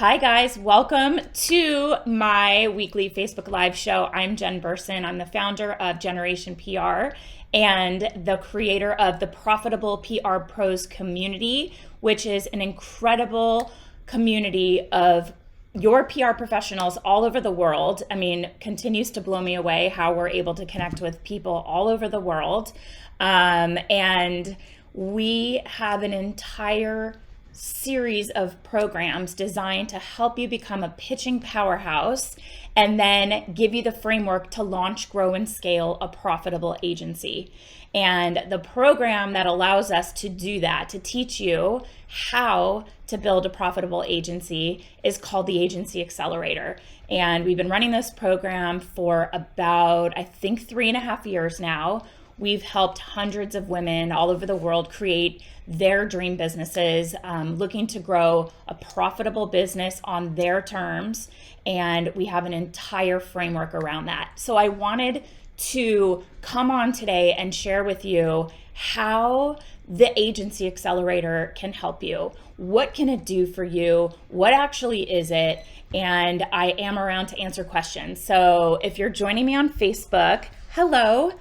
Hi guys, welcome to my weekly Facebook Live show. I'm Jen Burson. I'm the founder of Generation PR and the creator of the Profitable PR Pros community, which is an incredible community of your PR professionals all over the world. I mean, continues to blow me away how we're able to connect with people all over the world. And we have an entire series of programs designed to help you become a pitching powerhouse and then give you the framework to launch, grow, and scale a profitable agency. And the program that allows us to do that, to teach you how to build a profitable agency, is called the Agency Accelerator. And we've been running this program for about, I think, 3.5 years now. We've helped hundreds of women all over the world create their dream businesses, looking to grow a profitable business on their terms. And we have an entire framework around that. So I wanted to come on today and share with you how the Agency Accelerator can help you. What can it do for you? What actually is it? And I am around to answer questions. So if you're joining me on Facebook, hello.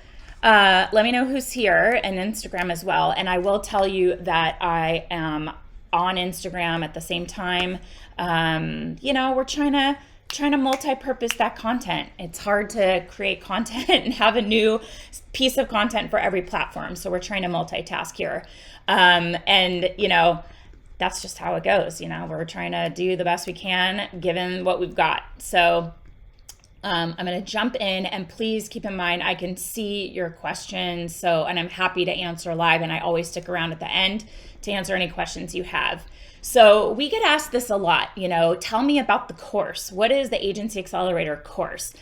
Let me know who's here, and Instagram as well. And I will tell you that I am on Instagram at the same time. We're trying to multi-purpose that content. It's hard to create content and have a new piece of content for every platform. So we're trying to multitask here. That's just how it goes. We're trying to do the best we can given what we've got. So I'm going to jump in, and please keep in mind, I can see your questions. And I'm happy to answer live, and I always stick around at the end to answer any questions you have. So we get asked this a lot, tell me about the course. What is the Agency Accelerator course?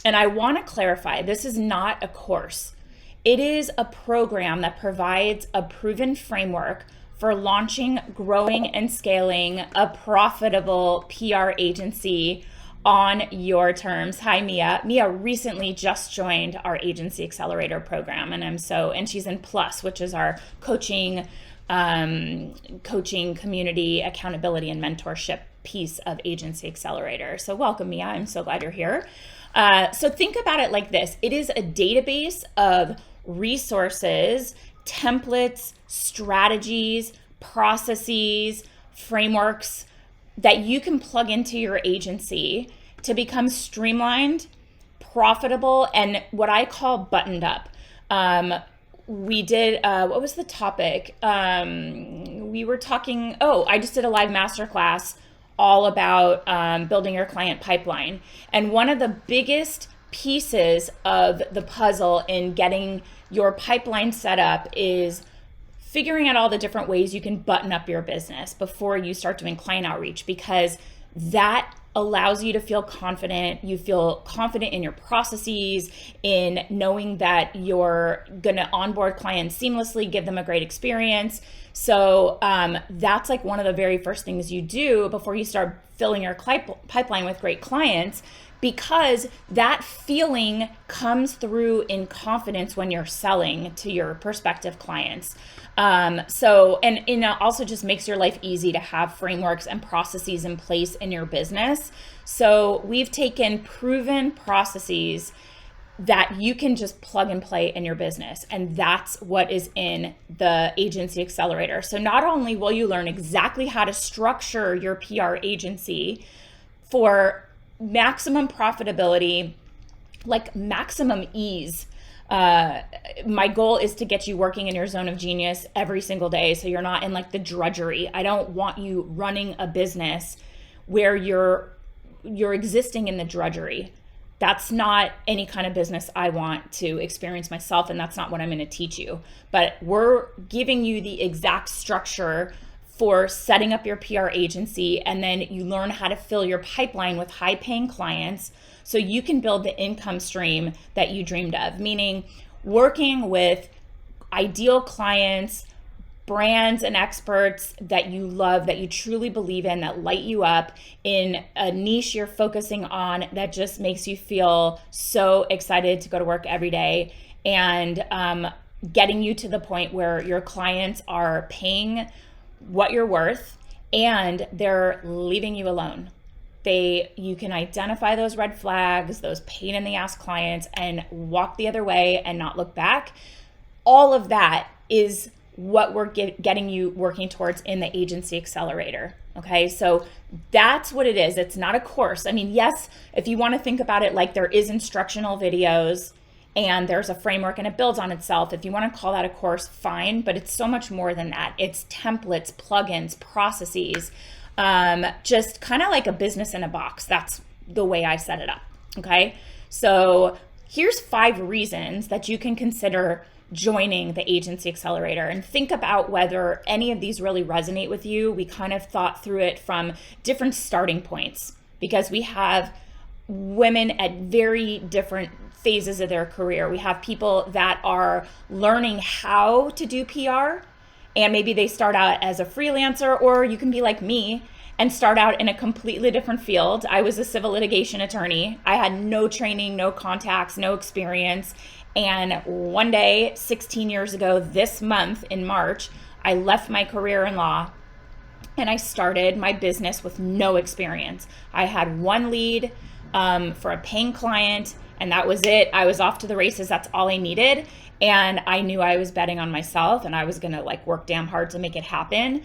And I want to clarify, this is not a course. It is a program that provides a proven framework for launching, growing, and scaling a profitable PR agency on your terms. Hi, Mia. Mia recently just joined our Agency Accelerator program, and she's in Plus, which is our coaching community, accountability, and mentorship piece of Agency Accelerator. So welcome, Mia. I'm so glad you're here. So think about it like this. It is a database of resources, templates, strategies, processes, frameworks that you can plug into your agency to become streamlined, profitable, and what I call buttoned up. We did, what was the topic? We were talking, I just did a live masterclass all about building your client pipeline. And one of the biggest pieces of the puzzle in getting your pipeline set up is figuring out all the different ways you can button up your business before you start doing client outreach, because that allows you to feel confident. You feel confident in your processes, in knowing that you're going to onboard clients seamlessly, give them a great experience. So that's like one of the very first things you do before you start filling your pipeline with great clients, because that feeling comes through in confidence when you're selling to your prospective clients. It also just makes your life easy to have frameworks and processes in place in your business. So we've taken proven processes that you can just plug and play in your business. And that's what is in the Agency Accelerator. So not only will you learn exactly how to structure your PR agency for maximum profitability, like maximum ease. My goal is to get you working in your zone of genius every single day, so you're not in like the drudgery. I don't want you running a business where you're existing in the drudgery. That's not any kind of business I want to experience myself, and that's not what I'm going to teach you. But we're giving you the exact structure for setting up your PR agency, and then you learn how to fill your pipeline with high-paying clients so you can build the income stream that you dreamed of, meaning working with ideal clients, brands and experts that you love, that you truly believe in, that light you up in a niche you're focusing on that just makes you feel so excited to go to work every day, and getting you to the point where your clients are paying what you're worth and they're leaving you alone. You can identify those red flags, those pain in the ass clients, and walk the other way and not look back. All of that is what we're getting you working towards in the Agency Accelerator. Okay, so that's what it is. It's not a course. I mean, yes, if you want to think about it like there is instructional videos and there's a framework and it builds on itself, if you want to call that a course, fine, but it's so much more than that. It's templates, plugins, processes, just kind of like a business in a box. That's the way I set it up. Okay, so here's 5 reasons that you can consider joining the Agency Accelerator, and think about whether any of these really resonate with you. We kind of thought through it from different starting points because we have women at very different phases of their career. We have people that are learning how to do PR, and maybe they start out as a freelancer, or you can be like me and start out in a completely different field. I was a civil litigation attorney. I had no training, no contacts, no experience. And one day, 16 years ago, this month in March, I left my career in law and I started my business with no experience. I had one lead for a paying client, and that was it. I was off to the races. That's all I needed. And I knew I was betting on myself and I was going to like work damn hard to make it happen.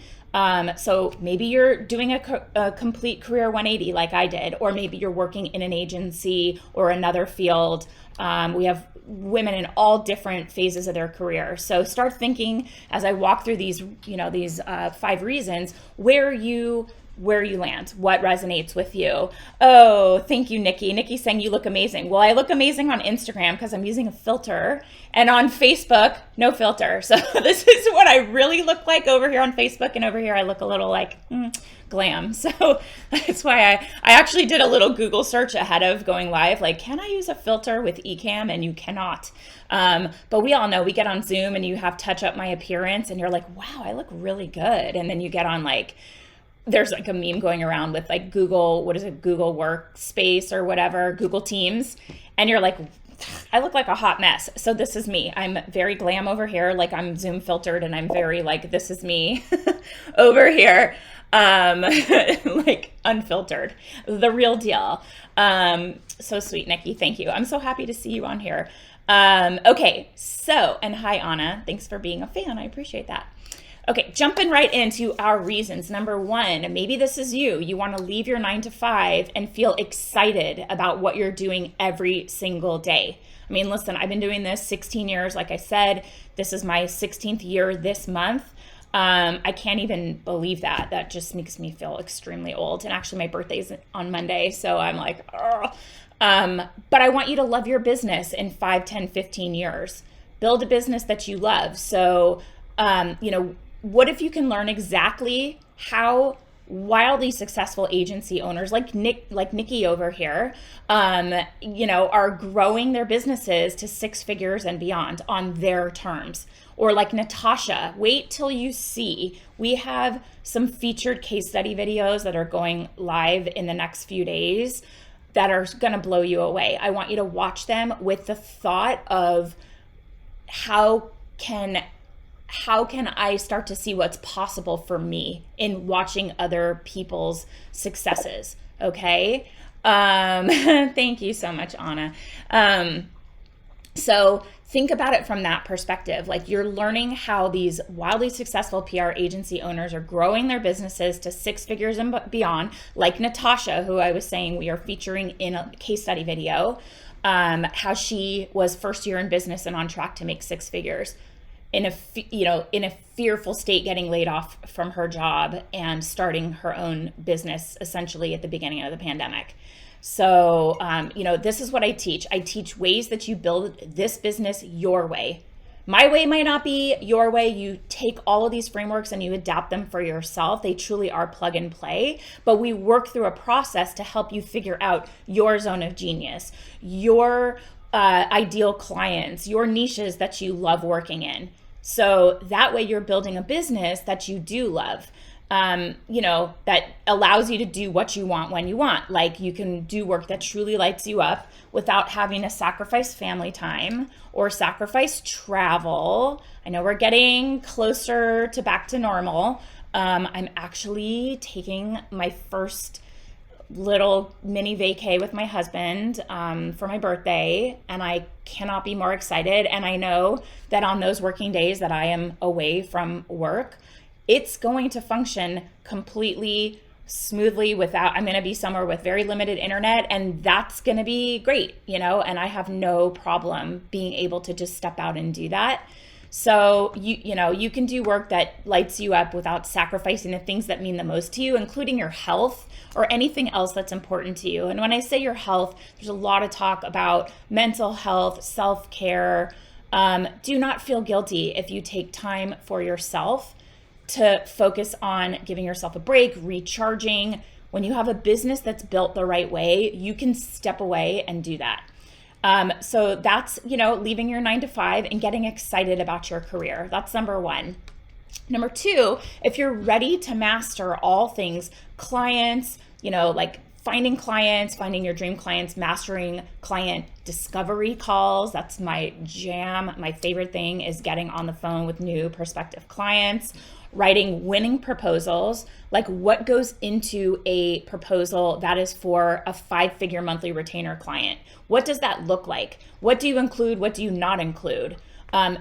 So maybe you're doing a complete career 180 like I did, or maybe you're working in an agency or another field. We have women in all different phases of their career. So start thinking as I walk through these 5 reasons where you land, what resonates with you. Oh, thank you, Nikki. Nikki's saying you look amazing. Well, I look amazing on Instagram because I'm using a filter, and on Facebook, no filter. So this is what I really look like over here on Facebook, and over here I look a little like glam. So that's why I actually did a little Google search ahead of going live, like, can I use a filter with Ecamm? And you cannot. But we all know we get on Zoom and you have touch up my appearance and you're like, wow, I look really good. And then you get on like, there's like a meme going around with like Google, what is it? Google Workspace or whatever, Google Teams. And you're like, I look like a hot mess. So this is me. I'm very glam over here. Like I'm Zoom filtered and I'm very like, this is me over here. Like unfiltered, the real deal. So sweet, Nikki. Thank you. I'm so happy to see you on here. Okay. So, and hi, Anna. Thanks for being a fan. I appreciate that. Okay, jumping right into our reasons. Number 1, maybe this is you. You want to leave your 9 to 5 and feel excited about what you're doing every single day. I mean, listen, I've been doing this 16 years. Like I said, this is my 16th year this month. I can't even believe that. That just makes me feel extremely old. And actually my birthday's on Monday, so I'm like, oh. But I want you to love your business in 5, 10, 15 years. Build a business that you love. So, what if you can learn exactly how wildly successful agency owners like Nikki over here, are growing their businesses to 6 figures and beyond on their terms. Or like Natasha, wait till you see. We have some featured case study videos that are going live in the next few days that are going to blow you away. I want you to watch them with the thought of how can I start to see what's possible for me in watching other people's successes? Okay. Thank you so much, Anna. So think about it from that perspective. Like you're learning how these wildly successful PR agency owners are growing their businesses to 6 figures and beyond, like Natasha, who I was saying we are featuring in a case study video, how she was first year in business and on track to make 6 figures. In a fearful state, getting laid off from her job and starting her own business essentially at the beginning of the pandemic. So, this is what I teach. I teach ways that you build this business your way. My way might not be your way. You take all of these frameworks and you adapt them for yourself. They truly are plug and play, but we work through a process to help you figure out your zone of genius, your ideal clients, your niches that you love working in. So that way you're building a business that you do love, that allows you to do what you want when you want. Like you can do work that truly lights you up without having to sacrifice family time or sacrifice travel. I know we're getting closer to back to normal, I'm actually taking my first little mini vacay with my husband for my birthday, and I cannot be more excited. And I know that on those working days that I am away from work, it's going to function completely smoothly without, I'm going to be somewhere with very limited internet, and that's going to be great, and I have no problem being able to just step out and do that. So you can do work that lights you up without sacrificing the things that mean the most to you, including your health or anything else that's important to you. And when I say your health, there's a lot of talk about mental health, self-care. Do not feel guilty if you take time for yourself to focus on giving yourself a break, recharging. When you have a business that's built the right way, you can step away and do that. So that's, leaving your 9 to 5 and getting excited about your career. That's number one. Number two, if you're ready to master all things clients, like finding clients, finding your dream clients, mastering client discovery calls. That's my jam. My favorite thing is getting on the phone with new prospective clients, writing winning proposals. Like, what goes into a proposal that is for a 5-figure monthly retainer client? What does that look like? What do you include? What do you not include?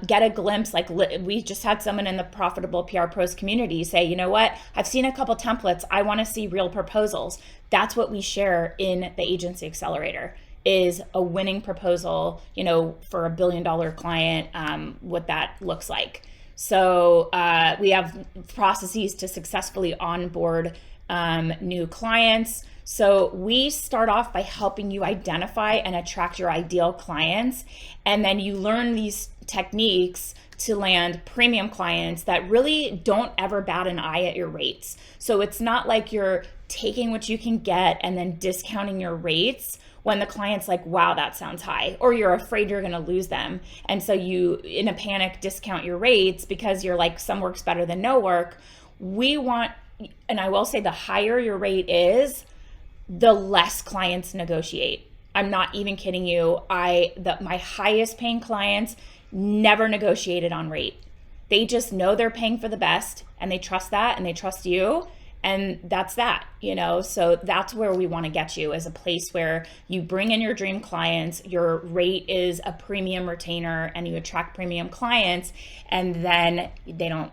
Get a glimpse. Like, we just had someone in the Profitable PR Pros community say, you know what, I've seen a couple templates. I want to see real proposals. That's what we share in the Agency Accelerator, is a winning proposal, for $1 billion client, what that looks like. So we have processes to successfully onboard new clients. So we start off by helping you identify and attract your ideal clients. And then you learn these techniques to land premium clients that really don't ever bat an eye at your rates. So it's not like you're taking what you can get and then discounting your rates when the client's like, wow, that sounds high, or you're afraid you're going to lose them. And so you, in a panic, discount your rates because you're like, some work's better than no work. We want, and I will say, the higher your rate is, the less clients negotiate. I'm not even kidding you. My highest paying clients never negotiated on rate. They just know they're paying for the best, and they trust that, and they trust you. And that's that, so that's where we want to get you, as a place where you bring in your dream clients, your rate is a premium retainer, and you attract premium clients, and then they don't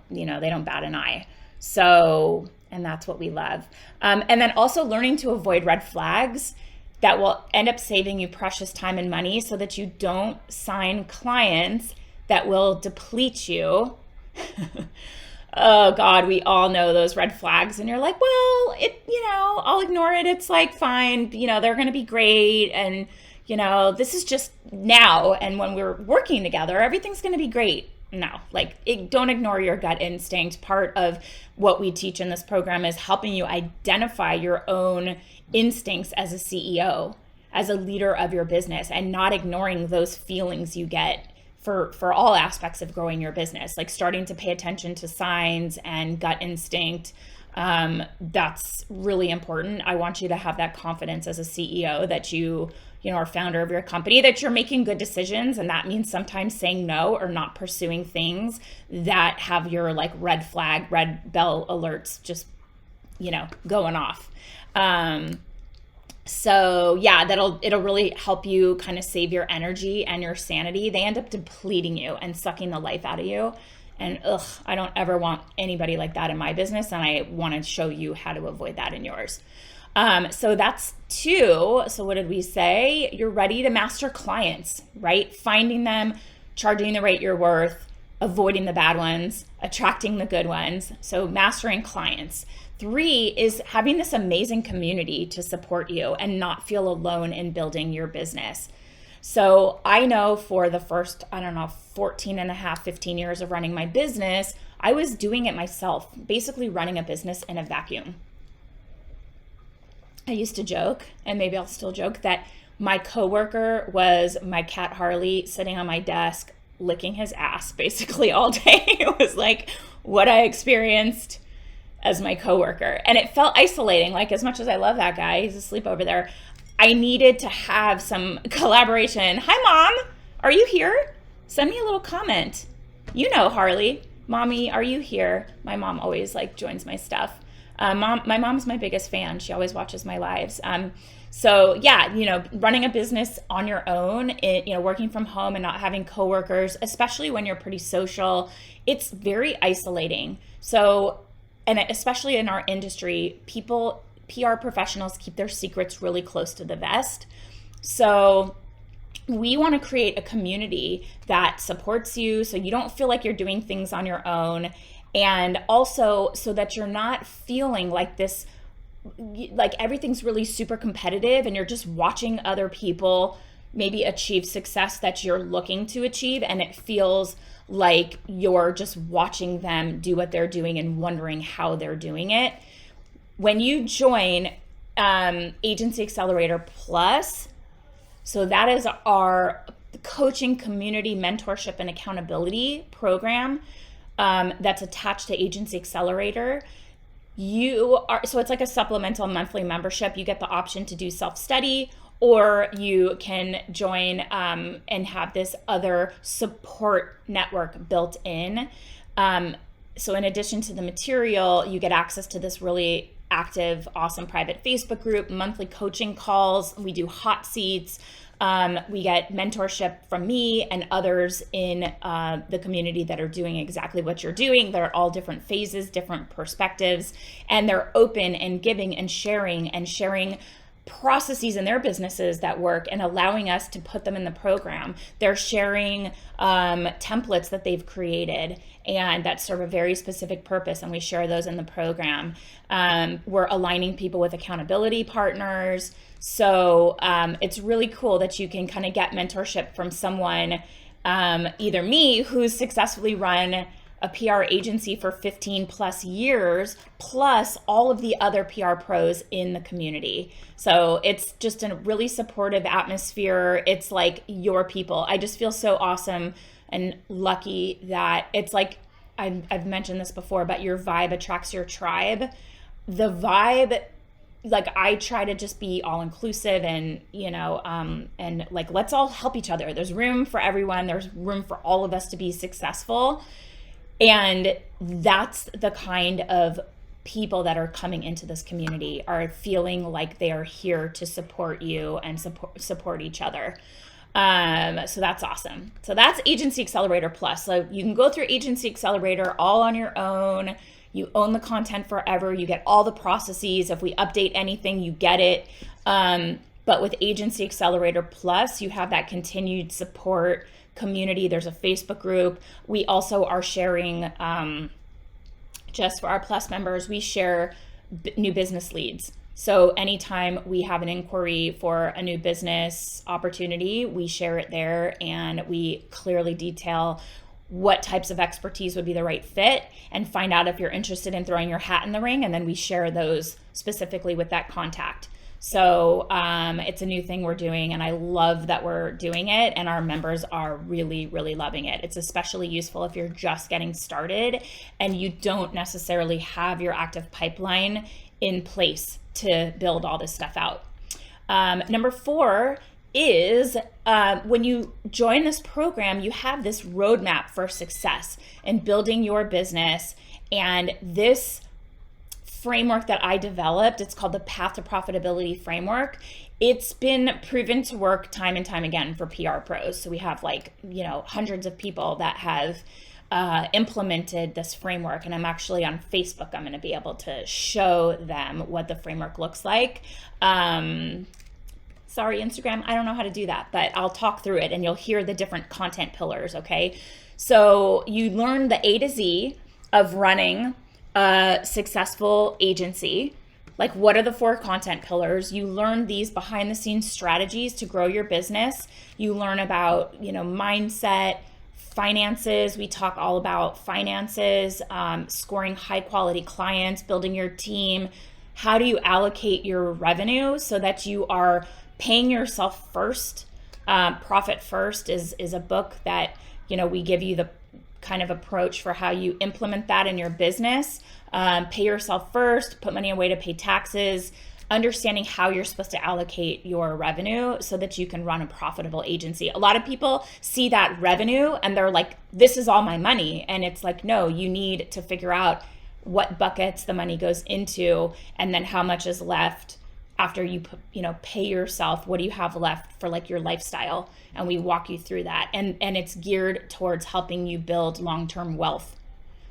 bat an eye. So, and that's what we love. And then also learning to avoid red flags that will end up saving you precious time and money, so that you don't sign clients that will deplete you. Oh God, we all know those red flags, and you're like, well, I'll ignore it. It's like, fine, they're going to be great. And, this is just now. And when we're working together, everything's going to be great. No, don't ignore your gut instinct. Part of what we teach in this program is helping you identify your own instincts as a CEO, as a leader of your business, and not ignoring those feelings you get for all aspects of growing your business, like starting to pay attention to signs and gut instinct. That's really important. I want you to have that confidence as a CEO that you are founder of your company, that you're making good decisions. And that means sometimes saying no or not pursuing things that have your red bell alerts just, going off. So yeah, it'll really help you kind of save your energy and your sanity. They end up depleting you and sucking the life out of you. And I don't ever want anybody like that in my business. And I want to show you how to avoid that in yours. So that's 2. So what did we say? You're ready to master clients, right? Finding them, charging the rate you're worth, avoiding the bad ones, attracting the good ones. So mastering clients. 3 is having this amazing community to support you and not feel alone in building your business. So I know for the first, 14 and a half, 15 years of running my business, I was doing it myself, basically running a business in a vacuum. I used to joke, and maybe I'll still joke, that my coworker was my cat Harley sitting on my desk, licking his ass basically all day. It was like what I experienced as my coworker. And it felt isolating. Like, as much as I love that guy, he's asleep over there, I needed to have some collaboration. Hi, Mom. Are you here? Send me a little comment. Harley. Mommy, are you here? My mom always like joins my stuff. My mom's my biggest fan. She always watches my lives. So yeah, running a business on your own, working from home and not having coworkers, especially when you're pretty social, it's very isolating. So, and especially in our industry, PR professionals keep their secrets really close to the vest. So we want to create a community that supports you so you don't feel like you're doing things on your own. And also so that you're not feeling like this, like everything's really super competitive and you're just watching other people maybe achieve success that you're looking to achieve. And it feels like you're just watching them do what they're doing and wondering how they're doing it. When you join Agency Accelerator Plus, so that is our coaching, community, mentorship, and accountability program that's attached to Agency Accelerator. So it's like a supplemental monthly membership. You get the option to do self-study, or you can join and have this other support network built in. So in addition to the material, you get access to this really active, awesome private Facebook group, monthly coaching calls. We do hot seats. We get mentorship from me and others in the community that are doing exactly what you're doing. They're all different phases, different perspectives, and they're open and giving and sharing processes in their businesses that work and allowing us to put them in the program. They're sharing templates that they've created and that serve a very specific purpose, and we share those in the program. We're aligning people with accountability partners. So it's really cool that you can kind of get mentorship from someone, either me, who's successfully run a PR agency for 15 plus years, plus all of the other PR pros in the community. So it's just a really supportive atmosphere. It's like your people. I just feel so awesome and lucky that it's like, I've mentioned this before, but your vibe attracts your tribe. The vibe, like I try to just be all inclusive and, and like, let's all help each other. There's room for everyone. There's room for all of us to be successful. And that's the kind of people that are coming into this community, are feeling like they are here to support you and support each other. So that's awesome. So that's Agency Accelerator Plus. So you can go through Agency Accelerator all on your own. You own the content forever. You get all the processes. If we update anything, you get it. But with Agency Accelerator Plus, you have that continued support community. There's a Facebook group. We also are sharing, just for our Plus members, we share new business leads. So anytime we have an inquiry for a new business opportunity, we share it there, and we clearly detail what types of expertise would be the right fit and find out if you're interested in throwing your hat in the ring. And then we share those specifically with that contact. So it's a new thing we're doing, and I love that we're doing it, and our members are really, really loving it. It's especially useful if you're just getting started and you don't necessarily have your active pipeline in place to build all this stuff out. Number 4 is when you join this program, you have this roadmap for success in building your business. And this framework that I developed, it's called the Path to Profitability framework. It's been proven to work time and time again for PR pros. So we have hundreds of people that have implemented this framework, and I'm actually on Facebook. I'm going to be able to show them what the framework looks like. Sorry, Instagram, I don't know how to do that, but I'll talk through it and you'll hear the different content pillars, okay? So you learn the A to Z of running a successful agency. Like, what are the 4 content pillars? You learn these behind the scenes strategies to grow your business. You learn about, mindset, finances. We talk all about finances, scoring high quality clients, building your team. How do you allocate your revenue so that you are paying yourself first? Profit First is a book that, we give you the kind of approach for how you implement that in your business. Pay yourself first, put money away to pay taxes, understanding how you're supposed to allocate your revenue so that you can run a profitable agency. A lot of people see that revenue and they're like, this is all my money. And it's like, no, you need to figure out what buckets the money goes into, and then how much is left after you pay yourself. What do you have left for like your lifestyle? And we walk you through that. And it's geared towards helping you build long-term wealth.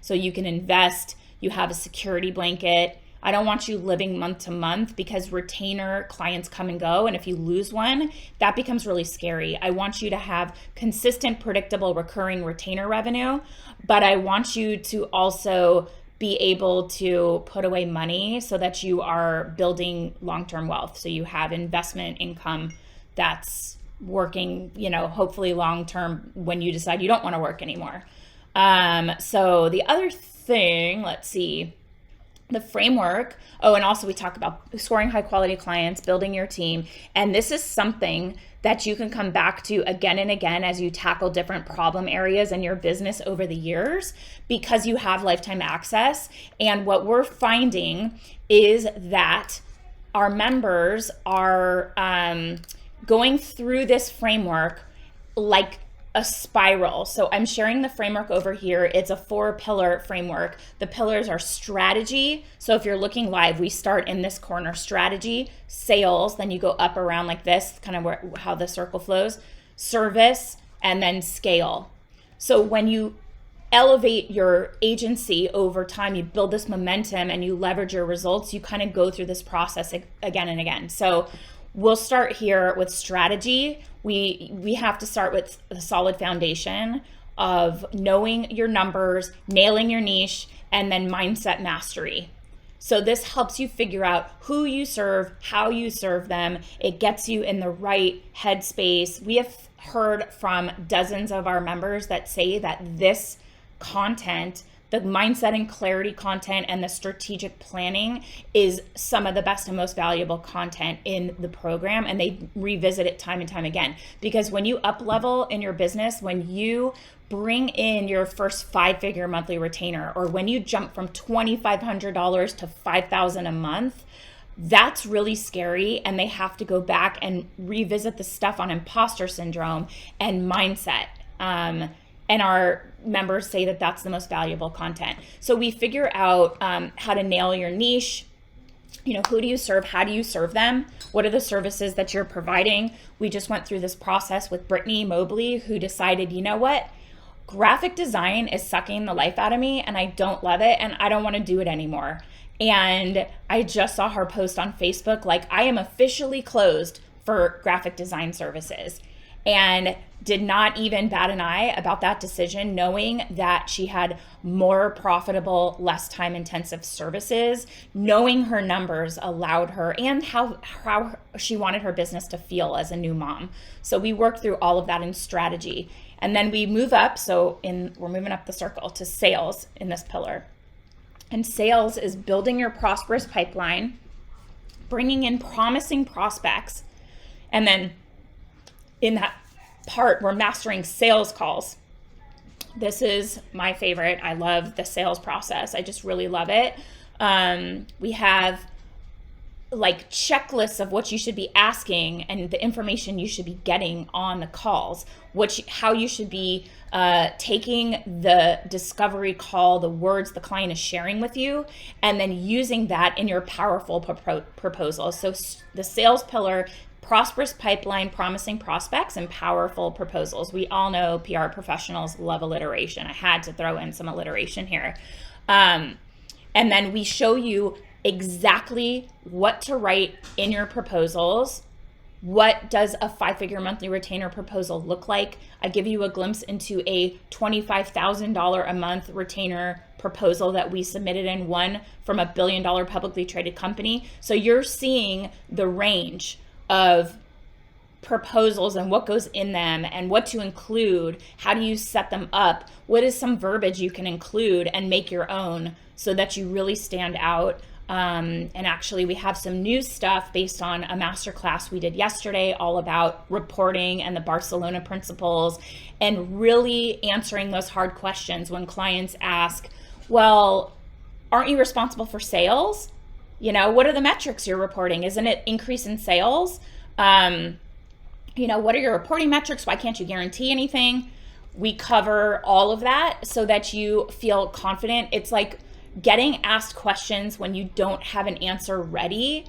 So you can invest, you have a security blanket. I don't want you living month to month, because retainer clients come and go. And if you lose one, that becomes really scary. I want you to have consistent, predictable, recurring retainer revenue, but I want you to also be able to put away money so that you are building long-term wealth. So you have investment income that's working, hopefully long-term when you decide you don't want to work anymore. So the other thing, let's see, the framework. Oh, and also we talk about scoring high quality clients, building your team. And this is something that you can come back to again and again as you tackle different problem areas in your business over the years, because you have lifetime access. And what we're finding is that our members are going through this framework like a spiral. So I'm sharing the framework over here. It's a 4-pillar framework. The pillars are strategy. So if you're looking live, we start in this corner, strategy, sales, then you go up around like this, kind of how the circle flows, service, and then scale. So when you elevate your agency over time, you build this momentum and you leverage your results, you kind of go through this process again and again. So we'll start here with strategy. We have to start with a solid foundation of knowing your numbers, nailing your niche, and then mindset mastery. So this helps you figure out who you serve, how you serve them. It gets you in the right headspace. We have heard from dozens of our members that say that this content, the mindset and clarity content and the strategic planning, is some of the best and most valuable content in the program. And they revisit it time and time again, because when you up level in your business, when you bring in your first 5-figure monthly retainer, or when you jump from $2,500 to $5,000 a month, that's really scary. And they have to go back and revisit the stuff on imposter syndrome and mindset. And our members say that that's the most valuable content. So we figure out how to nail your niche. Who do you serve? How do you serve them? What are the services that you're providing? We just went through this process with Brittany Mobley, who decided, you know what? Graphic design is sucking the life out of me and I don't love it and I don't want to do it anymore. And I just saw her post on Facebook, like, I am officially closed for graphic design services. And did not even bat an eye about that decision, knowing that she had more profitable, less time intensive services, knowing her numbers allowed her, and how she wanted her business to feel as a new mom. So we worked through all of that in strategy. And then we move up, we're moving up the circle to sales in this pillar. And sales is building your prosperous pipeline, bringing in promising prospects, and then in that part, we're mastering sales calls. This is my favorite. I love the sales process. I just really love it. We have like checklists of what you should be asking and the information you should be getting on the calls, how you should be taking the discovery call, the words the client is sharing with you, and then using that in your powerful proposal. So the sales pillar, prosperous pipeline, promising prospects, and powerful proposals. We all know PR professionals love alliteration. I had to throw in some alliteration here. And then we show you exactly what to write in your proposals. What does a 5-figure monthly retainer proposal look like? I give you a glimpse into a $25,000 a month retainer proposal that we submitted in, one from a $1 billion publicly traded company. So you're seeing the range of proposals and what goes in them and what to include. How do you set them up? What is some verbiage you can include and make your own so that you really stand out? And actually, we have some new stuff based on a masterclass we did yesterday, all about reporting and the Barcelona principles, and really answering those hard questions when clients ask, well, aren't you responsible for sales? What are the metrics you're reporting? Isn't it increase in sales? What are your reporting metrics? Why can't you guarantee anything? We cover all of that so that you feel confident. It's like getting asked questions when you don't have an answer ready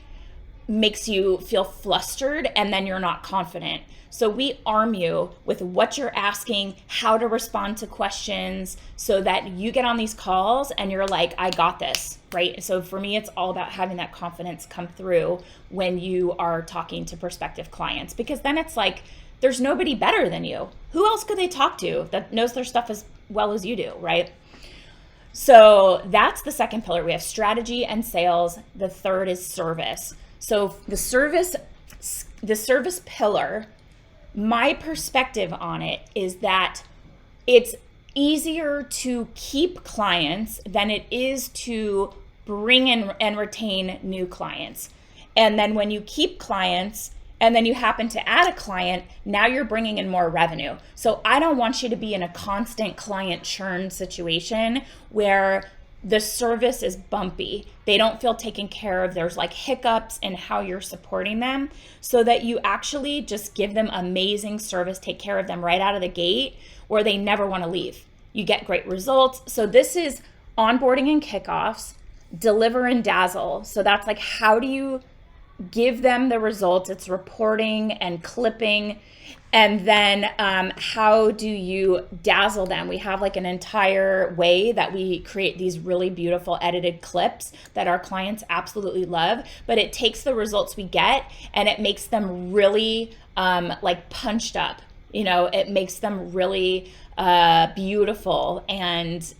makes you feel flustered, and then you're not confident. So we arm you with what you're asking, how to respond to questions, so that you get on these calls and you're like, I got this, right? So for me, it's all about having that confidence come through when you are talking to prospective clients, because then it's like, there's nobody better than you. Who else could they talk to that knows their stuff as well as you do, right? So that's the second pillar. We have strategy and sales. The third is service. So the service pillar, my perspective on it is that it's easier to keep clients than it is to bring in and retain new clients. And then when you keep clients and then you happen to add a client, now you're bringing in more revenue. So I don't want you to be in a constant client churn situation where the service is bumpy. They don't feel taken care of. There's like hiccups in how you're supporting them, so that you actually just give them amazing service, take care of them right out of the gate, where they never want to leave. You get great results. So this is onboarding and kickoffs, deliver and dazzle. So that's like, how do you give them the results? It's reporting and clipping. And then how do you dazzle them? We have like an entire way that we create these really beautiful edited clips that our clients absolutely love, but it takes the results we get and it makes them really like punched up. It makes them really beautiful and,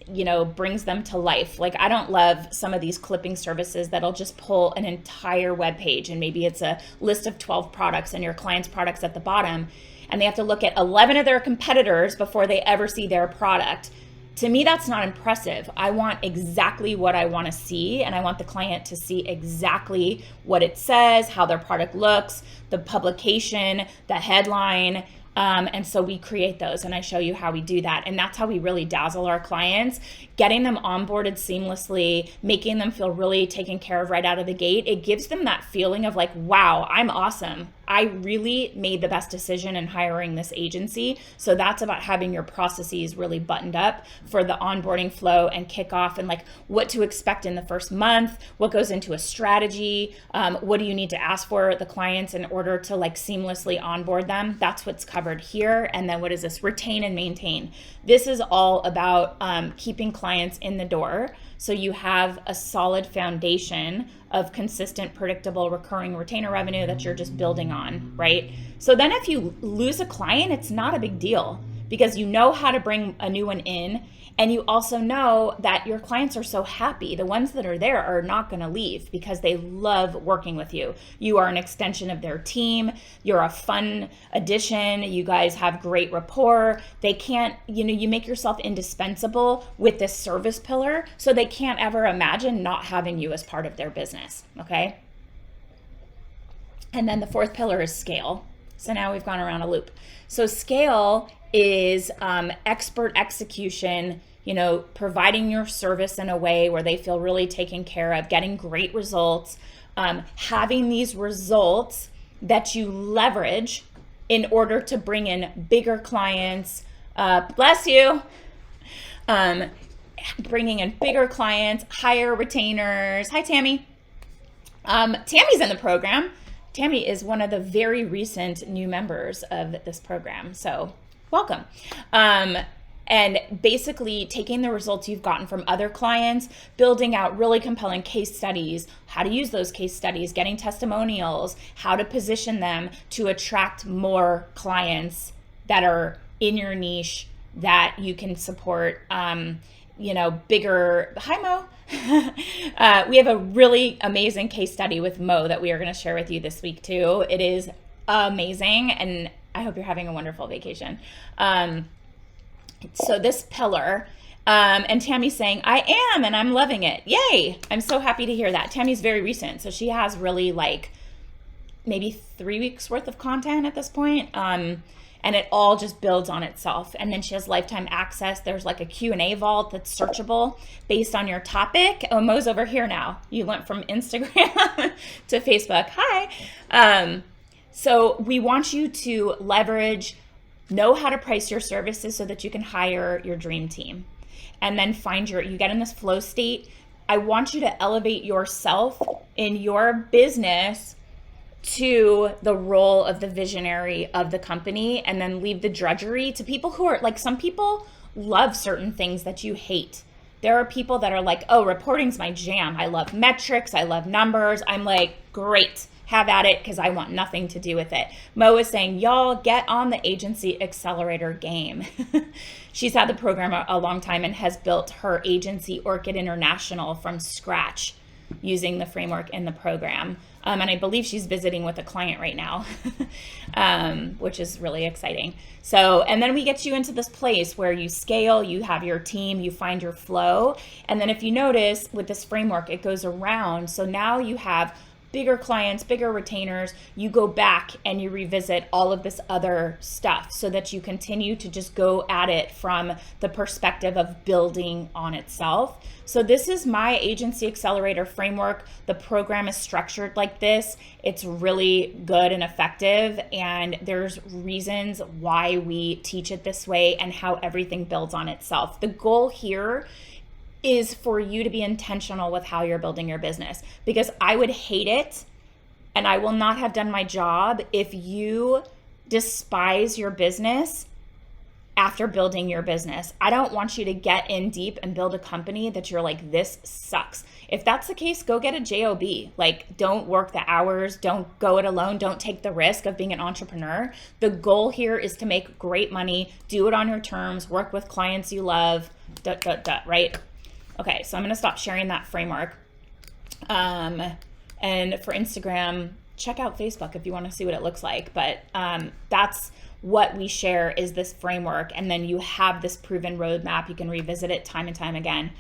brings them to life. Like, I don't love some of these clipping services that'll just pull an entire web page and maybe it's a list of 12 products and your client's products at the bottom, and they have to look at 11 of their competitors before they ever see their product. To me, that's not impressive. I want exactly what I want to see, and I want the client to see exactly what it says, how their product looks, the publication, the headline. And so we create those, and I show you how we do that. And that's how we really dazzle our clients, getting them onboarded seamlessly, making them feel really taken care of right out of the gate. It gives them that feeling of like, wow, I'm awesome. I really made the best decision in hiring this agency. So that's about having your processes really buttoned up for the onboarding flow and kickoff, and like what to expect in the first month, what goes into a strategy, what do you need to ask for the clients in order to like seamlessly onboard them. That's what's covered here. And then what is this? Retain and maintain. This is all about keeping clients in the door, so you have a solid foundation of consistent, predictable, recurring retainer revenue that you're just building on, right? So then if you lose a client, it's not a big deal, because you know how to bring a new one in, and you also know that your clients are so happy. The ones that are there are not going to leave because they love working with you. You are an extension of their team. You're a fun addition. You guys have great rapport. They can't, you make yourself indispensable with this service pillar, so they can't ever imagine not having you as part of their business, okay? And then the fourth pillar is scale. So now we've gone around a loop. So scale is expert execution, providing your service in a way where they feel really taken care of, getting great results, having these results that you leverage in order to bring in bigger clients, bless you, bringing in bigger clients, higher retainers. Hi, Tammy. Tammy's in the program. Tammy is one of the very recent new members of this program, so welcome. And basically taking the results you've gotten from other clients, building out really compelling case studies, how to use those case studies, getting testimonials, how to position them to attract more clients that are in your niche that you can support, bigger. Hi, Mo. We have a really amazing case study with Mo that we are going to share with you this week too. It is amazing, and I hope you're having a wonderful vacation. So this pillar, and Tammy's saying, I am, and I'm loving it. Yay. I'm so happy to hear that. Tammy's very recent, so she has really like maybe 3 weeks worth of content at this point. and it all just builds on itself. And then she has lifetime access. There's like a Q&A vault that's searchable based on your topic. Oh, Mo's over here now. You went from Instagram to Facebook. Hi. So we want you to know how to price your services so that you can hire your dream team. And then you get in this flow state. I want you to elevate yourself in your business to the role of the visionary of the company, and then leave the drudgery to people who are like, some people love certain things that you hate. There are people that are like, oh, reporting's my jam. I love metrics. I love numbers. I'm like, great, have at it, because I want nothing to do with it. Mo is saying, y'all get on the Agency Accelerator game. She's had the program a long time and has built her agency, Orchid International, from scratch using the framework in the program. And I believe she's visiting with a client right now, which is really exciting. So, and then we get you into this place where you scale, you have your team, you find your flow. And then if you notice with this framework, it goes around. So now you have bigger clients, bigger retainers. You go back and you revisit all of this other stuff so that you continue to just go at it from the perspective of building on itself. So this is my Agency Accelerator framework. The program is structured like this. It's really good and effective, and there's reasons why we teach it this way and how everything builds on itself. The goal here is for you to be intentional with how you're building your business, because I would hate it and I will not have done my job if you despise your business after building your business. I don't want you to get in deep and build a company that you're like, this sucks. If that's the case, go get a job. Like, don't work the hours, don't go it alone, don't take the risk of being an entrepreneur. The goal here is to make great money, do it on your terms, work with clients you love, right? Okay, so I'm going to stop sharing that framework. And for Instagram, check out Facebook if you want to see what it looks like. But that's what we share, is this framework. And then you have this proven roadmap. You can revisit it time and time again.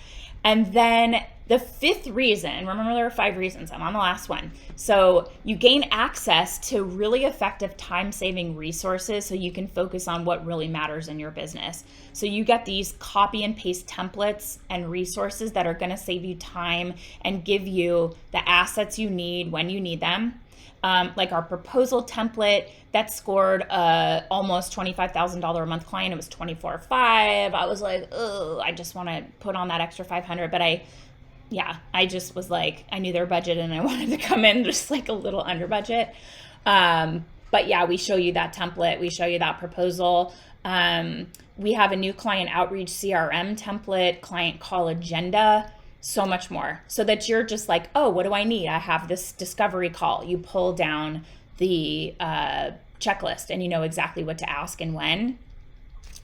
And then the fifth reason, remember there are 5 reasons, I'm on the last one. So you gain access to really effective time-saving resources so you can focus on what really matters in your business. So you get these copy and paste templates and resources that are going to save you time and give you the assets you need when you need them. Like our proposal template that scored almost $25,000 a month client. It was $24,500. I was like, oh, I just want to put on that extra $500. But I just was like, I knew their budget and I wanted to come in just like a little under budget. But yeah, we show you that template. We show you that proposal. We have a new client outreach CRM template, client call agenda, so much more, so that you're just like, oh, what do I need? I have this discovery call. You pull down the checklist and you know exactly what to ask and when,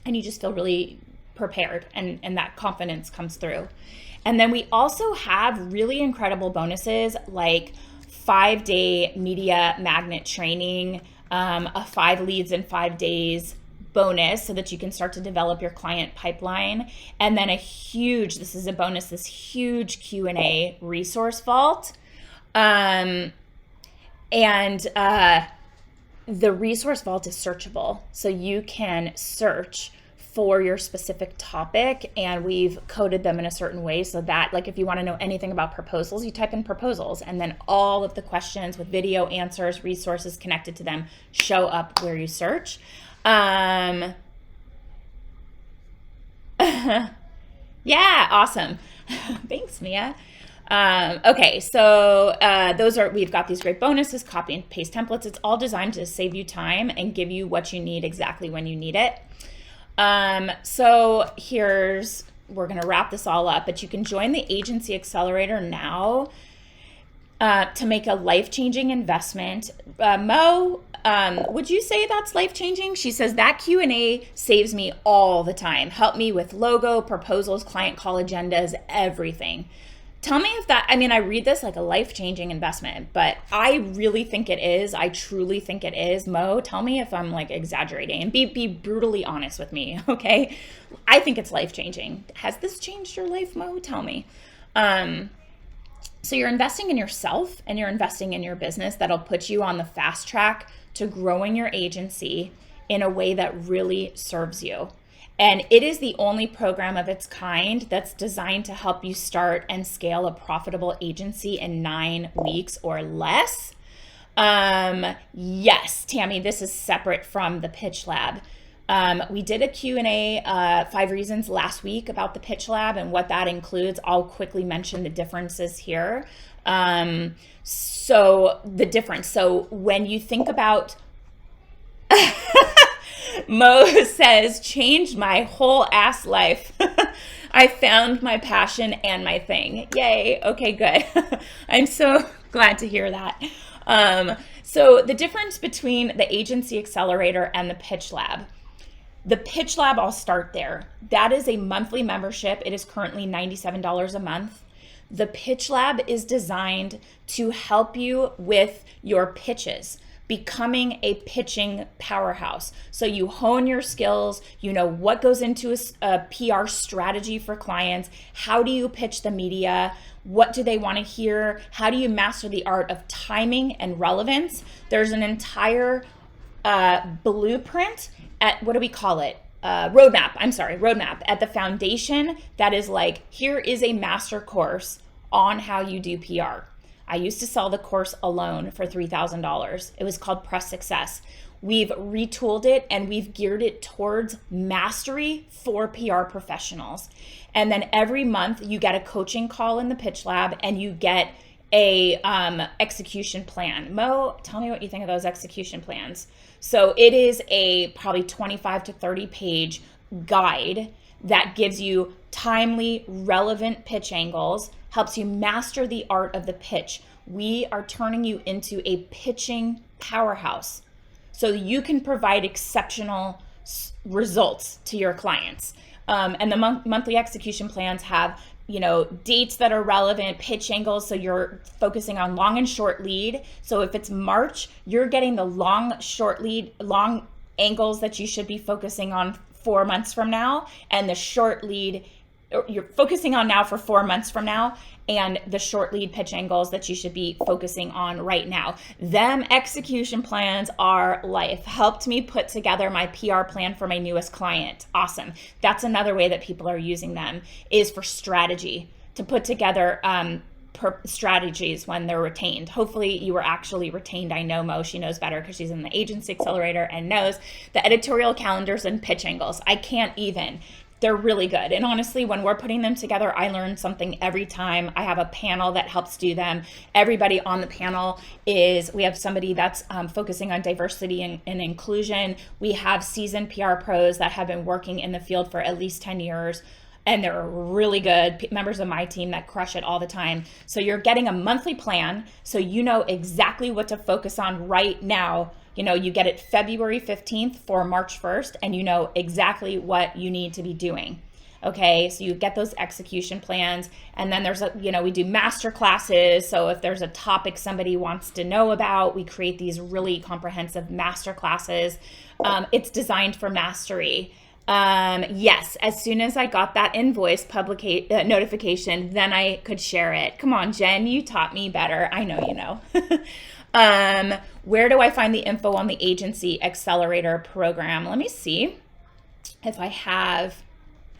and you just feel really prepared, and that confidence comes through. And then we also have really incredible bonuses like 5-day media magnet training, a 5 leads in 5 days bonus so that you can start to develop your client pipeline. And then this is a bonus, this huge Q&A resource vault. The resource vault is searchable. So you can search for your specific topic, and we've coded them in a certain way so that, like, if you want to know anything about proposals, you type in proposals, and then all of the questions with video answers, resources connected to them show up where you search. Yeah, awesome. Thanks, Mia. Okay, so we've got these great bonuses, copy and paste templates. It's all designed to save you time and give you what you need exactly when you need it. So we're going to wrap this all up, but you can join the Agency Accelerator now to make a life-changing investment. Mo, would you say that's life-changing? She says that Q&A saves me all the time. Help me with logo, proposals, client call agendas, everything. Tell me if I read this like a life-changing investment, but I really think it is. I truly think it is. Mo, tell me if I'm like exaggerating, and be brutally honest with me, okay? I think it's life-changing. Has this changed your life, Mo? Tell me. So you're investing in yourself and you're investing in your business that'll put you on the fast track to growing your agency in a way that really serves you. And it is the only program of its kind that's designed to help you start and scale a profitable agency in 9 weeks or less. Yes, Tammy, this is separate from the Pitch Lab. We did a Q&A, 5 reasons last week about the Pitch Lab and what that includes. I'll quickly mention the differences here. So the difference. So when you think about, Mo says, changed my whole ass life. I found my passion and my thing. Yay. Okay, good. I'm so glad to hear that. So the difference between the Agency Accelerator and the Pitch Lab. The Pitch Lab, I'll start there. That is a monthly membership. It is currently $97 a month. The Pitch Lab is designed to help you with your pitches, becoming a pitching powerhouse. So you hone your skills, you know what goes into a PR strategy for clients, how do you pitch the media, what do they want to hear, how do you master the art of timing and relevance. There's an entire blueprint at, what do we call it? Roadmap at the foundation that is like, here is a master course on how you do PR. I used to sell the course alone for $3,000. It was called Press Success. We've retooled it and we've geared it towards mastery for PR professionals. And then every month you get a coaching call in the Pitch Lab and you get a execution plan. Mo, tell me what you think of those execution plans. So it is a probably 25 to 30 page guide that gives you timely, relevant pitch angles, helps you master the art of the pitch. We are turning you into a pitching powerhouse so you can provide exceptional results to your clients. And the monthly execution plans have, you know, dates that are relevant, pitch angles. So you're focusing on long and short lead. So if it's March, you're getting the long angles that you should be focusing on 4 months from now, and the short lead you're focusing on now for 4 months from now, and the short lead pitch angles that you should be focusing on right now. Them execution plans are life. Helped me put together my PR plan for my newest client. Awesome. That's another way that people are using them, is for strategy, to put together strategies when they're retained. Hopefully you were actually retained. I know Mo, she knows better because she's in the Agency Accelerator and knows the editorial calendars and pitch angles. I can't even. They're really good. And honestly, when we're putting them together, I learn something every time. I have a panel that helps do them. Everybody on the panel we have somebody that's focusing on diversity and inclusion. We have seasoned PR pros that have been working in the field for at least 10 years. And they're really good members of my team that crush it all the time. So you're getting a monthly plan, so you know exactly what to focus on right now. You know, you get it February 15th for March 1st, and you know exactly what you need to be doing. Okay, so you get those execution plans, and then we do master classes. So if there's a topic somebody wants to know about, we create these really comprehensive master classes. It's designed for mastery. Yes, as soon as I got that invoice notification, then I could share it. Come on, Jen, you taught me better. I know you know. Where do I find the info on the Agency Accelerator program? Let me see if I have.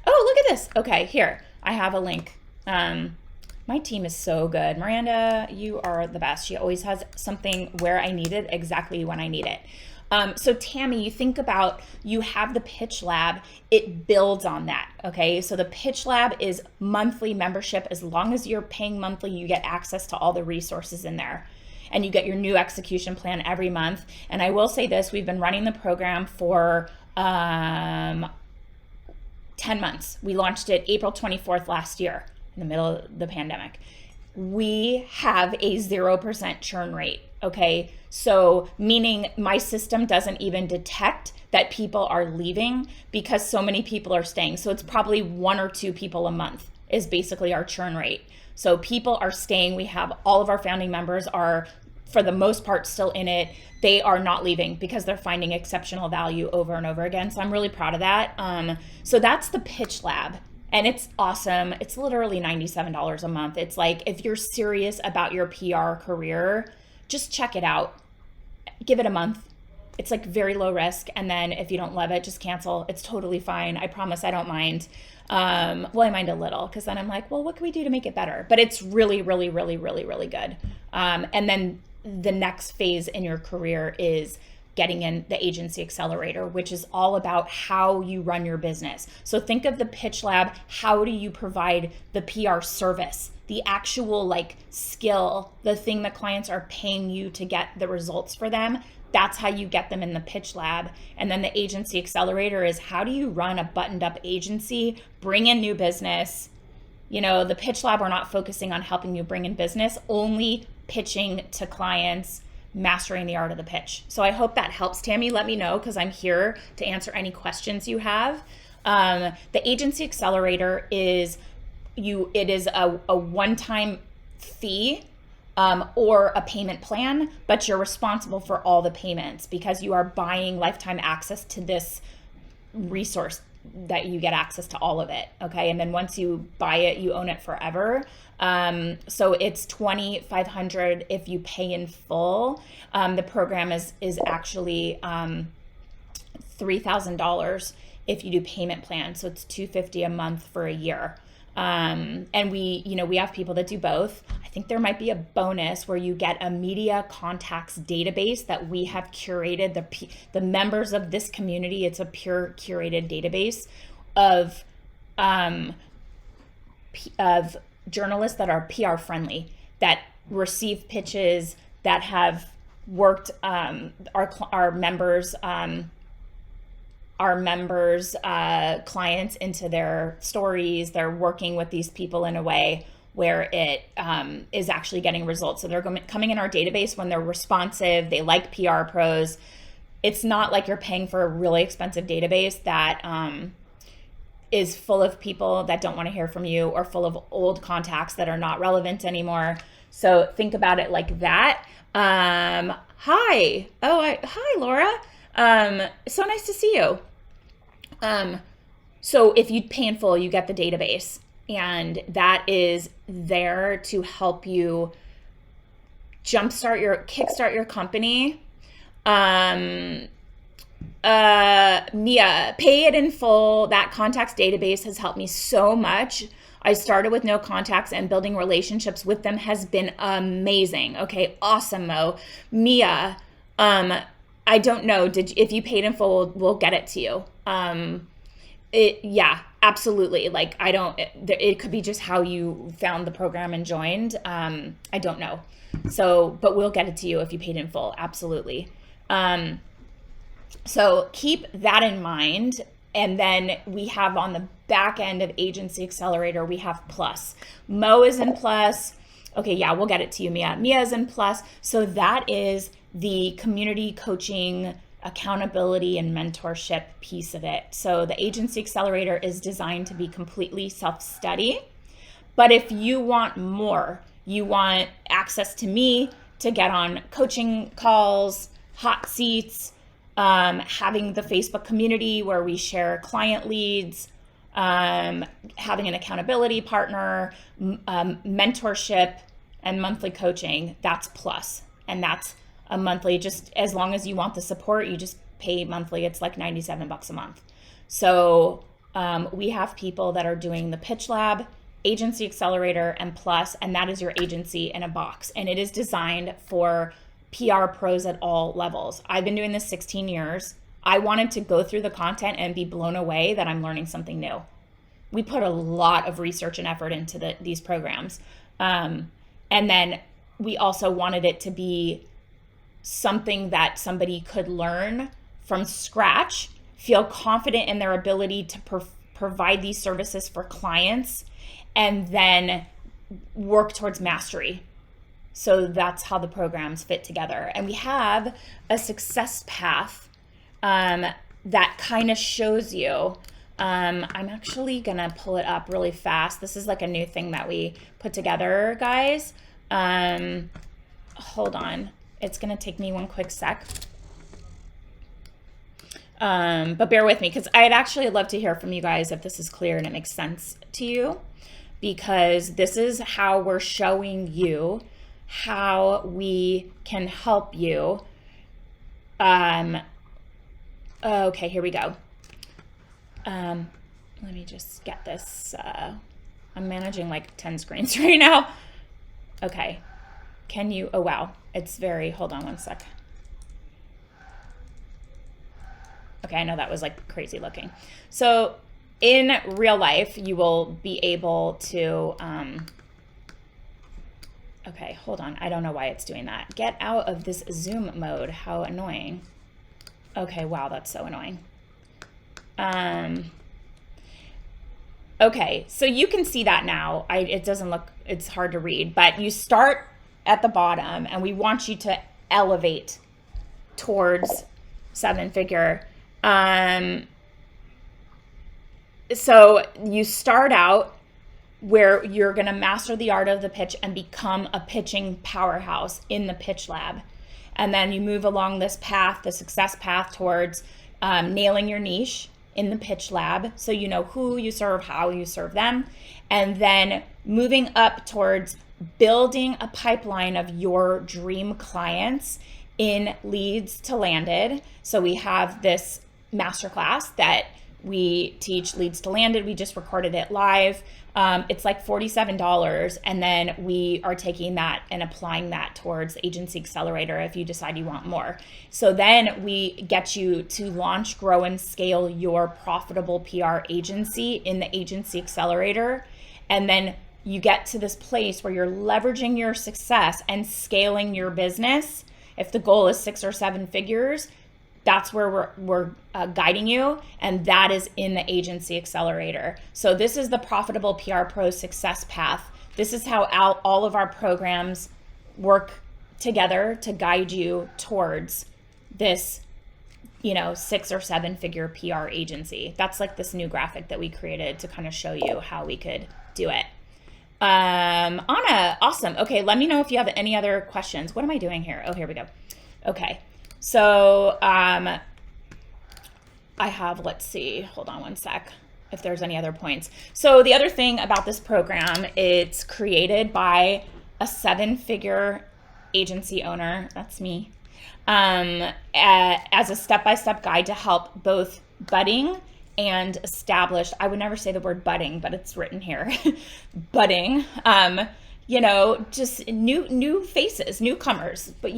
Oh, look at this. Okay, here. I have a link. My team is so good. Miranda, you are the best. She always has something where I need it, exactly when I need it. So Tammy, you think about, you have the Pitch Lab, it builds on that, okay? So the Pitch Lab is monthly membership. As long as you're paying monthly, you get access to all the resources in there. And you get your new execution plan every month. And I will say this, we've been running the program for 10 months. We launched it April 24th last year, in the middle of the pandemic. We have a 0% churn rate, okay? So meaning my system doesn't even detect that people are leaving because so many people are staying. So it's probably 1 or 2 people a month is basically our churn rate. So people are staying. We have all of our founding members are, for the most part, still in it. They are not leaving because they're finding exceptional value over and over again. So I'm really proud of that. So that's the Pitch Lab. And it's awesome. It's literally $97 a month. It's like, if you're serious about your PR career, just check it out. Give it a month. It's like very low risk. And then if you don't love it, just cancel. It's totally fine. I promise I don't mind. Well, I mind a little because then I'm like, well, what can we do to make it better? But it's really, really, really, really, really good. And then the next phase in your career is getting in the Agency Accelerator, which is all about how you run your business. So think of the pitch lab. How do you provide the PR service, the actual like skill, the thing that clients are paying you to get the results for them? That's how you get them in the pitch lab. And then the Agency Accelerator is how do you run a buttoned up agency, bring in new business. You know, the pitch lab, we're not focusing on helping you bring in business, only pitching to clients, mastering the art of the pitch. So I hope that helps, Tammy. Let me know because I'm here to answer any questions you have. The Agency Accelerator is a one-time fee or a payment plan, but you're responsible for all the payments because you are buying lifetime access to this resource that you get access to all of it. Okay. And then once you buy it, you own it forever. So it's $2,500 if you pay in full. The program is actually $3,000 if you do payment plan. So it's $250 a month for a year. And we have people that do both. I think there might be a bonus where you get a media contacts database that we have curated, the members of this community. It's a pure curated database of journalists that are PR friendly, that receive pitches, that have worked our members clients into their stories. They're working with these people in a way where it is actually getting results. So they're coming in our database when they're responsive, they like PR pros. It's not like you're paying for a really expensive database that is full of people that don't want to hear from you or full of old contacts that are not relevant anymore. So think about it like that. Hi, Laura. So nice to see you. So if you pay in full, you get the database, and that is there to help you kickstart your company. Mia, pay it in full. That contacts database has helped me so much. I started with no contacts and building relationships with them has been amazing. Okay, awesome, Mo. Mia, I don't know. If you paid in full, we'll get it to you. Yeah, absolutely. Like it could be just how you found the program and joined. I don't know. So, but we'll get it to you if you paid in full. Absolutely. So keep that in mind. And then we have on the back end of Agency Accelerator, we have Plus. Mo is in Plus. Okay, yeah, we'll get it to you, Mia. Mia is in Plus. So that is the community coaching, accountability, and mentorship piece of it. So the Agency Accelerator is designed to be completely self-study. But if you want more, you want access to me to get on coaching calls, hot seats, having the Facebook community where we share client leads, having an accountability partner, mentorship, and monthly coaching, that's Plus. And that's a monthly, just as long as you want the support, you just pay monthly. It's like $97 a month. So we have people that are doing the Pitch Lab, Agency Accelerator, and Plus, and that is your agency in a box. And it is designed for PR pros at all levels. I've been doing this 16 years. I wanted to go through the content and be blown away that I'm learning something new. We put a lot of research and effort into these programs. And then we also wanted it to be something that somebody could learn from scratch, feel confident in their ability to provide these services for clients, and then work towards mastery. So that's how the programs fit together. And we have a success path that kind of shows you. I'm actually going to pull it up really fast. This is like a new thing that we put together, guys. Hold on. It's going to take me one quick sec. But bear with me because I'd actually love to hear from you guys if this is clear and it makes sense to you, because this is how we're showing you how we can help you Okay, here we go. Let me just get this. I'm managing like 10 screens right now. Okay. Can you, oh wow, it's very, hold on one sec. Okay, I know that was like crazy looking. So in real life, you will be able to, okay, hold on. I don't know why it's doing that. Get out of this Zoom mode. How annoying. Okay, wow, that's so annoying. Okay, so you can see that now. It doesn't look, it's hard to read, but you start at the bottom and we want you to elevate towards 7-figure. So you start out where you're going to master the art of the pitch and become a pitching powerhouse in the pitch lab. And then you move along this path, the success path towards nailing your niche in the pitch lab. So you know who you serve, how you serve them. And then moving up towards building a pipeline of your dream clients in leads to landed. So we have this masterclass that we teach leads to landed. We just recorded it live. It's like $47. And then we are taking that and applying that towards Agency Accelerator if you decide you want more. So then we get you to launch, grow, and scale your profitable PR agency in the Agency Accelerator. And then you get to this place where you're leveraging your success and scaling your business. If the goal is 6 or 7 figures, that's where we're guiding you, and that is in the Agency Accelerator. So this is the Profitable PR Pro Success Path. This is how all of our programs work together to guide you towards this, 6 or 7 figure PR agency. That's like this new graphic that we created to kind of show you how we could do it. Anna, awesome. Okay, let me know if you have any other questions. What am I doing here? Oh, here we go. Okay. So I have, let's see, hold on one sec, if there's any other points. So the other thing about this program, it's created by a 7-figure agency owner, that's me, as a step-by-step guide to help both budding and established, I would never say the word budding, but it's written here, budding, just new faces, newcomers, but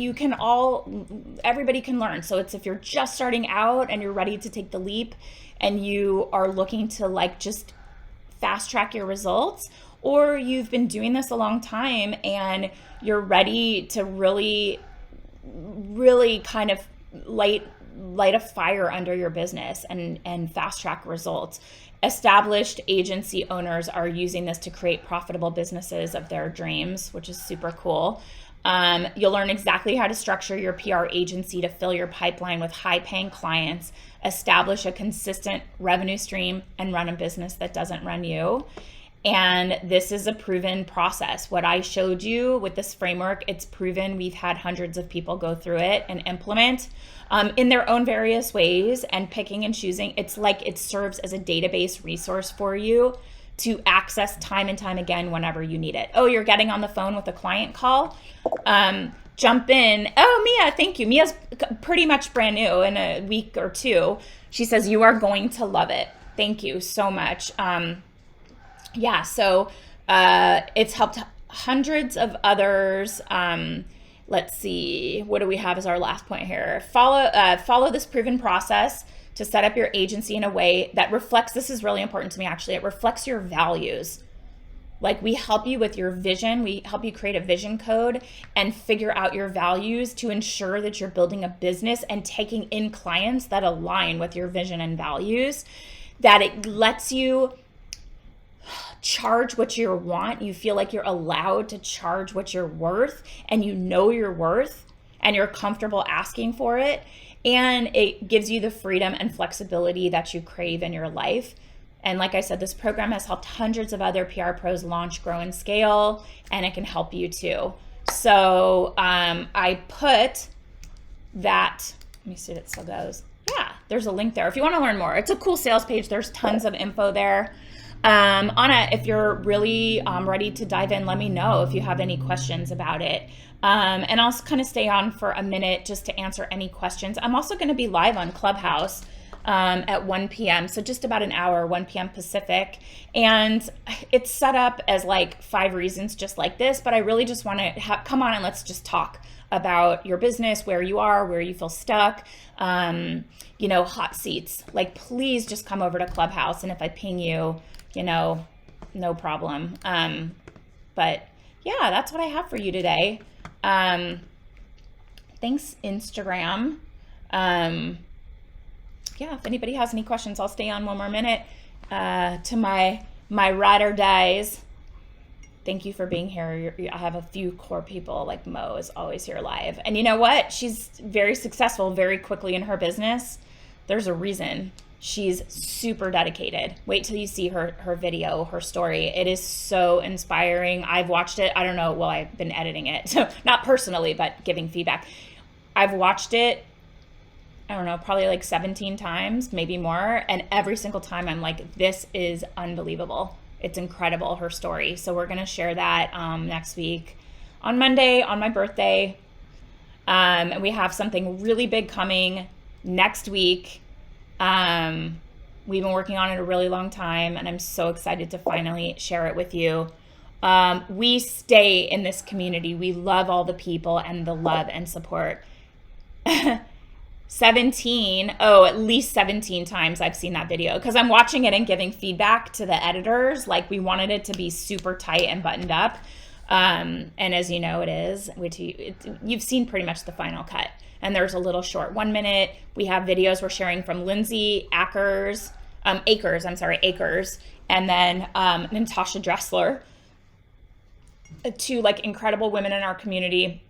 everybody can learn. So it's if you're just starting out and you're ready to take the leap and you are looking to just fast track your results, or you've been doing this a long time and you're ready to really, really kind of light a fire under your business and fast track results. Established agency owners are using this to create profitable businesses of their dreams, which is super cool. You'll learn exactly how to structure your PR agency to fill your pipeline with high-paying clients, establish a consistent revenue stream, and run a business that doesn't run you. And this is a proven process. What I showed you with this framework, it's proven. We've had hundreds of people go through it and implement in their own various ways, and picking and choosing. It's like it serves as a database resource for you to access time and time again whenever you need it. Oh, you're getting on the phone with a client call? Jump in. Oh, Mia, thank you. Mia's pretty much brand new, in a week or two. She says, you are going to love it. Thank you so much. Yeah, so it's helped hundreds of others. Let's see, what do we have as our last point here? Follow this proven process to set up your agency in a way that reflects, this is really important to me actually, it reflects your values. Like, we help you with your vision, we help you create a vision code and figure out your values to ensure that you're building a business and taking in clients that align with your vision and values, that it lets you charge what you want. You feel like you're allowed to charge what you're worth, and you know your worth, and you're comfortable asking for it. And it gives you the freedom and flexibility that you crave in your life. And like I said, this program has helped hundreds of other PR pros launch, grow, and scale, and it can help you too. So I put that, let me see if it still goes. Yeah, there's a link there if you want to learn more. It's a cool sales page. There's tons of info there. Anna, if you're really ready to dive in, let me know if you have any questions about it. And I'll kind of stay on for a minute just to answer any questions. I'm also going to be live on Clubhouse at 1 p.m. So just about an hour, 1 p.m. Pacific. And it's set up as like 5 reasons just like this, but I really just want to come on and let's just talk about your business, where you are, where you feel stuck, hot seats. Like, please just come over to Clubhouse. And if I ping you, no problem. But yeah, that's what I have for you today. Thanks, Instagram. If anybody has any questions, I'll stay on one more minute. To my ride or dies, thank you for being here. I have a few core people, like Mo is always here live. And you know what? She's very successful very quickly in her business. There's a reason. She's super dedicated. Wait till you see her video, her story. It is so inspiring. I've watched it. I don't know. Well, I've been editing it. So not personally, but giving feedback. I've watched it, I don't know, probably like 17 times, maybe more. And every single time I'm like, this is unbelievable. It's incredible, her story. So we're going to share that next week on Monday, on my birthday. And we have something really big coming next week. We've been working on it a really long time, and I'm so excited to finally share it with you. We stay in this community. We love all the people and the love and support. At least 17 times I've seen that video because I'm watching it and giving feedback to the editors. Like, we wanted it to be super tight and buttoned up. And as you know, it is, which you've seen pretty much the final cut. And there's a little short 1 minute. We have videos we're sharing from Lindsay Akers, and then Natasha Dressler, two like incredible women in our community.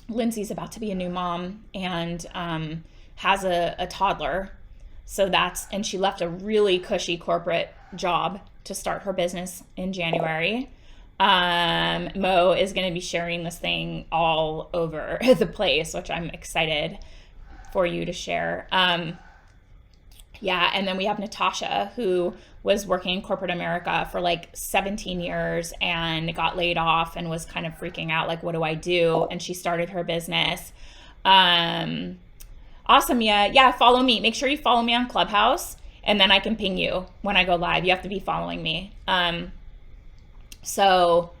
Lindsay's about to be a new mom and has a toddler. And she left a really cushy corporate job to start her business in January. Mo is going to be sharing this thing all over the place, which I'm excited for you to share. And then we have Natasha, who was working in corporate America for like 17 years and got laid off and was kind of freaking out, like, what do I do? And she started her business. Awesome. Yeah, follow me. Make sure you follow me on Clubhouse, and then I can ping you when I go live. You have to be following me. So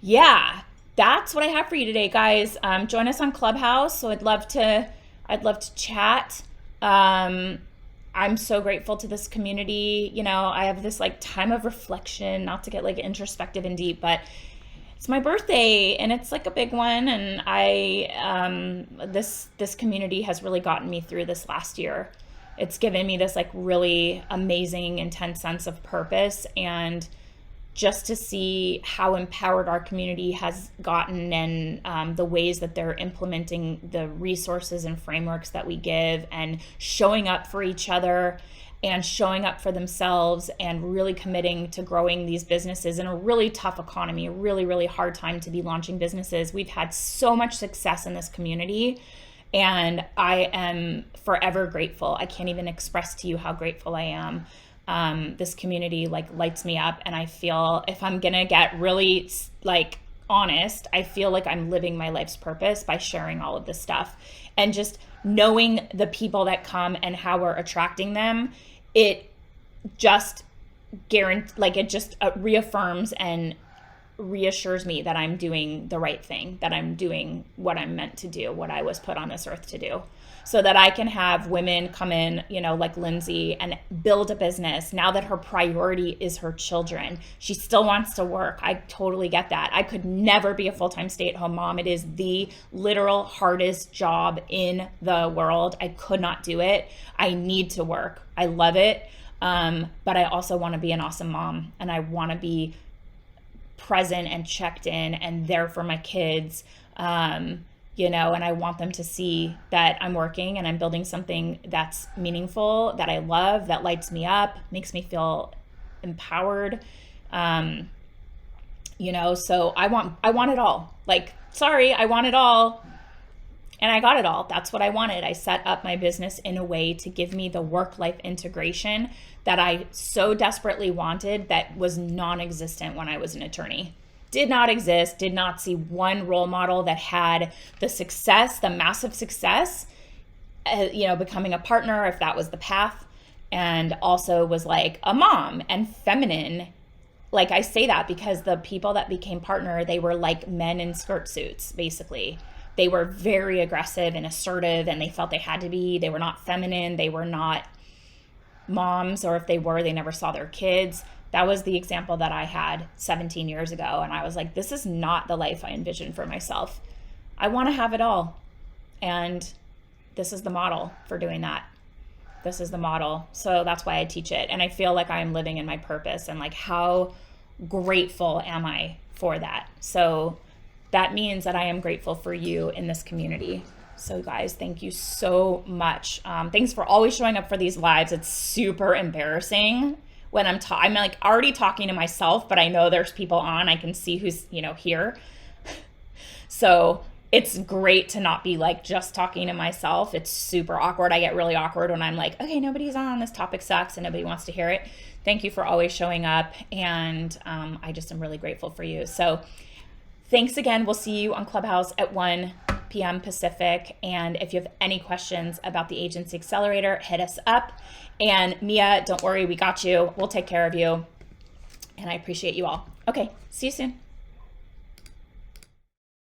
yeah, that's what I have for you today, guys. Join us on Clubhouse. So I'd love to chat. I'm so grateful to this community. I have this like time of reflection, not to get like introspective and deep, but it's my birthday and it's like a big one. And this community has really gotten me through this last year. It's given me this like really amazing, intense sense of purpose, and just to see how empowered our community has gotten, and the ways that they're implementing the resources and frameworks that we give, and showing up for each other and showing up for themselves, and really committing to growing these businesses in a really tough economy, a really, really hard time to be launching businesses. We've had so much success in this community, and I am forever grateful. I can't even express to you how grateful I am. This community like lights me up, and I feel, if I'm gonna get really like honest, I feel like I'm living my life's purpose by sharing all of this stuff, and just knowing the people that come and how we're attracting them. It just reaffirms and reassures me that I'm doing the right thing, that I'm doing what I'm meant to do, what I was put on this earth to do, so that I can have women come in, like Lindsay, and build a business now that her priority is her children. She still wants to work. I totally get that. I could never be a full-time stay-at-home mom. It is the literal hardest job in the world. I could not do it. I need to work. I love it. But I also want to be an awesome mom, and I want to be present and checked in and there for my kids, and I want them to see that I'm working and I'm building something that's meaningful, that I love, that lights me up, makes me feel empowered. So I want it all. I want it all. And I got it all. That's what I wanted. I set up my business in a way to give me the work-life integration that I so desperately wanted that was non-existent when I was an attorney. Did not exist, did not see one role model that had the success, the massive success, becoming a partner, if that was the path, and also was like a mom and feminine. Like, I say that because the people that became partner, they were like men in skirt suits, basically. They were very aggressive and assertive, and they felt they had to be. They were not feminine. They were not moms, or if they were, they never saw their kids. That was the example that I had 17 years ago. And I was like, this is not the life I envisioned for myself. I want to have it all. And this is the model for doing that. This is the model. So that's why I teach it. And I feel like I'm living in my purpose, and like, how grateful am I for that? So that means that I am grateful for you in this community. So guys, thank you so much. Thanks for always showing up for these lives. It's super embarrassing when I'm like already talking to myself, but I know there's people on. I can see who's, here. So it's great to not be like just talking to myself. It's super awkward. I get really awkward when I'm like, okay, nobody's on. This topic sucks and nobody wants to hear it. Thank you for always showing up. And I just am really grateful for you. So thanks again. We'll see you on Clubhouse at 1 p.m. Pacific. And if you have any questions about the Agency Accelerator, hit us up. And Mia, don't worry, we got you. We'll take care of you. And I appreciate you all. Okay, see you soon.